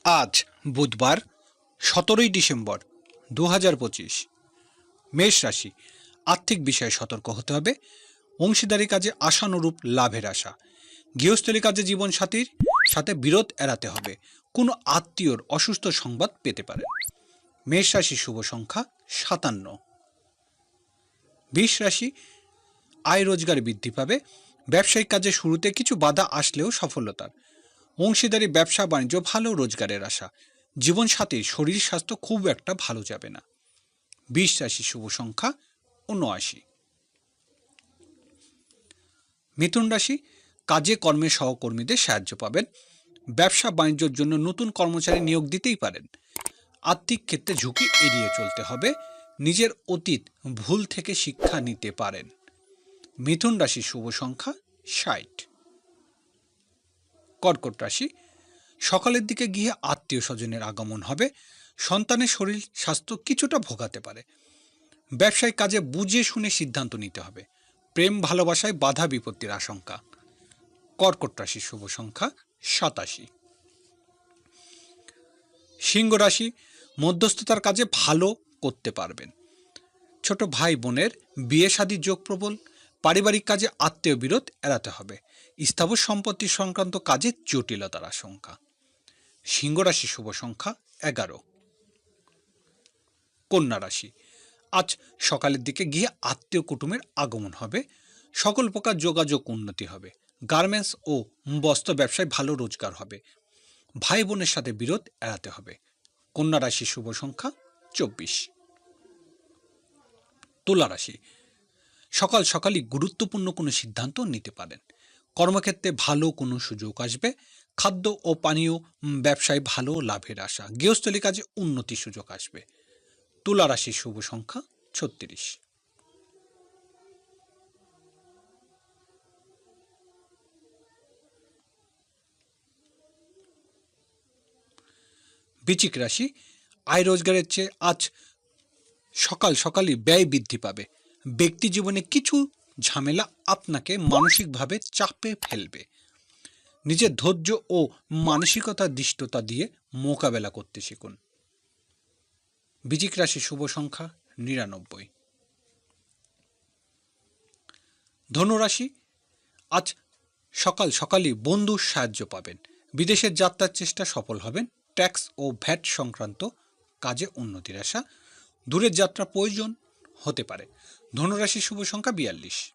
আজ বুধবার 17ই ডিসেম্বর 2025। মেষ রাশি, আর্থিক বিষয়ে সতর্ক হতে হবে। অংশীদারি কাজে আশানুরূপ লাভের আশা। গৃহস্থলী কাজে জীবনসাথীর সাথে বিরোধ এড়াতে হবে। কোনো আত্মীয়র অসুস্থ সংবাদ পেতে পারে। মেষ রাশি শুভ সংখ্যা 57। বৃষ রাশি, আয় রোজগার বৃদ্ধি পাবে। ব্যবসায়িক কাজে শুরুতে কিছু বাধা আসলেও সফলতার। অংশীদারি ব্যবসা বাণিজ্য ভালো রোজগারের আশা। জীবনসাথীর শরীর স্বাস্থ্য খুব একটা ভালো যাবে না। বৃষ রাশি শুভ সংখ্যা 79। মিথুন রাশি, কাজে কর্মে সহকর্মীদের সাহায্য পাবেন। ব্যবসা বাণিজ্যের জন্য নতুন কর্মচারী নিয়োগ দিতেই পারেন। আর্থিক ক্ষেত্রে ঝুঁকি এড়িয়ে চলতে হবে। নিজের অতীত ভুল থেকে শিক্ষা নিতে পারেন। মিথুন রাশি শুভ সংখ্যা 60। কর্কট রাশি, সকালের দিকে গিয়ে আত্মীয় স্বজনের আগমন হবে। সন্তানের শরীর স্বাস্থ্য কিছুটা ভোগাতে পারে। ব্যবসায়িক কাজে বুঝে শুনে সিদ্ধান্ত নিতে হবে। প্রেম ভালোবাসায় বাধা বিপত্তির আশঙ্কা। কর্কট রাশি শুভ সংখ্যা 87। সিংহ রাশি, মধ্যস্থতার কাজে ভালো করতে পারবেন। ছোট ভাই বোনের বিয়ে শাদীর যোগ প্রবল। পারিবারিক কাজে আত্মীয় বিরোধ এড়াতে হবে। স্থাবর সম্পত্তি সংক্রান্ত কাজে জটিলতার আশঙ্কা। সিংহ রাশি শুভ সংখ্যা 11। কন্যা রাশি, আজ সকালের দিকে গিয়ে আত্মীয় কুটুমের আগমন হবে। সকল প্রকার যোগাযোগ উন্নতি হবে। গার্মেন্টস ও বস্ত্র ব্যবসায় ভালো রোজগার হবে। ভাই বোনের সাথে বিরোধ এড়াতে হবে। কন্যা রাশি শুভ সংখ্যা 24। তুলা রাশি, সকাল সকালই গুরুত্বপূর্ণ কোনো সিদ্ধান্ত নিতে পারেন। কর্মক্ষেত্রে ভালো কোনো সুযোগ আসবে। খাদ্য ও পানীয় ব্যবসায় ভালো লাভের আশা। গৃহস্থলী কাজে উন্নতি সুযোগ আসবে। তুলা রাশি শুভ সংখ্যা 36। বৃশ্চিক রাশি, আয় রোজগারের চেয়ে আজ সকাল সকালই ব্যয় বৃদ্ধি পাবে। ব্যক্তি জীবনে কিছু ঝামেলা আপনাকে মানসিকভাবে চাপে ফেলবে। নিজের ধৈর্য ও মানসিকতার দৃষ্টতা দিয়ে মোকাবেলা করতে শিখুন। বৃশ্চিক রাশি শুভ সংখ্যা 99। ধনুরাশি, আজ সকাল সকালই বন্ধুর সাহায্য পাবেন। বিদেশের যাত্রার চেষ্টা সফল হবেন। ট্যাক্স ও ভ্যাট সংক্রান্ত কাজে উন্নতির আশা। দূরের যাত্রা প্রয়োজন হতে পারে। ধনুরাশি শুভ সংখ্যা 42।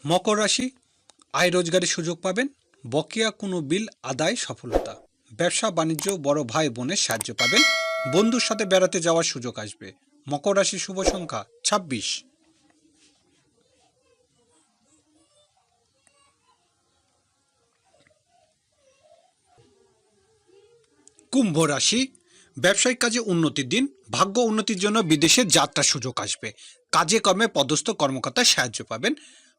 মকর রাশি, আয় রোজগারের সুযোগ পাবেন। বকেয়া কোনো বিল আদায় সফলতা। ব্যবসা বাণিজ্য বড় ভাই বোনের সাহায্য পাবেন। বন্ধুর সাথে বেড়াতে যাওয়ার সুযোগ আসবে। মকর রাশি শুভ সংখ্যা 26। কুম্ভ রাশি, ব্যবসায়িক কাজে উন্নতির দিন। ভাগ্য উন্নতির জন্য বিদেশে যাত্রার সুযোগ আসবে। কাজে কর্মে পদস্থ কর্মকর্তার সাহায্য পাবেন।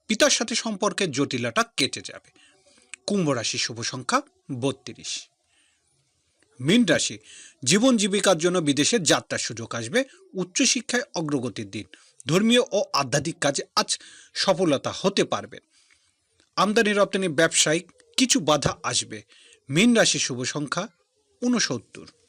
পিতার সাথে সম্পর্কের জটিলতা কেটে যাবে। কুম্ভ রাশি শুভ সংখ্যা 32। মীন রাশি, জীবন জীবিকার জন্য বিদেশে যাত্রার সুযোগ আসবে। উচ্চশিক্ষায় অগ্রগতির দিন। ধর্মীয় ও আধ্যাত্মিক কাজে আজ সফলতা হতে পারবে। আমদানি রপ্তানি ব্যবসায়িক কিছু বাধা আসবে। মীন রাশি শুভ সংখ্যা 69।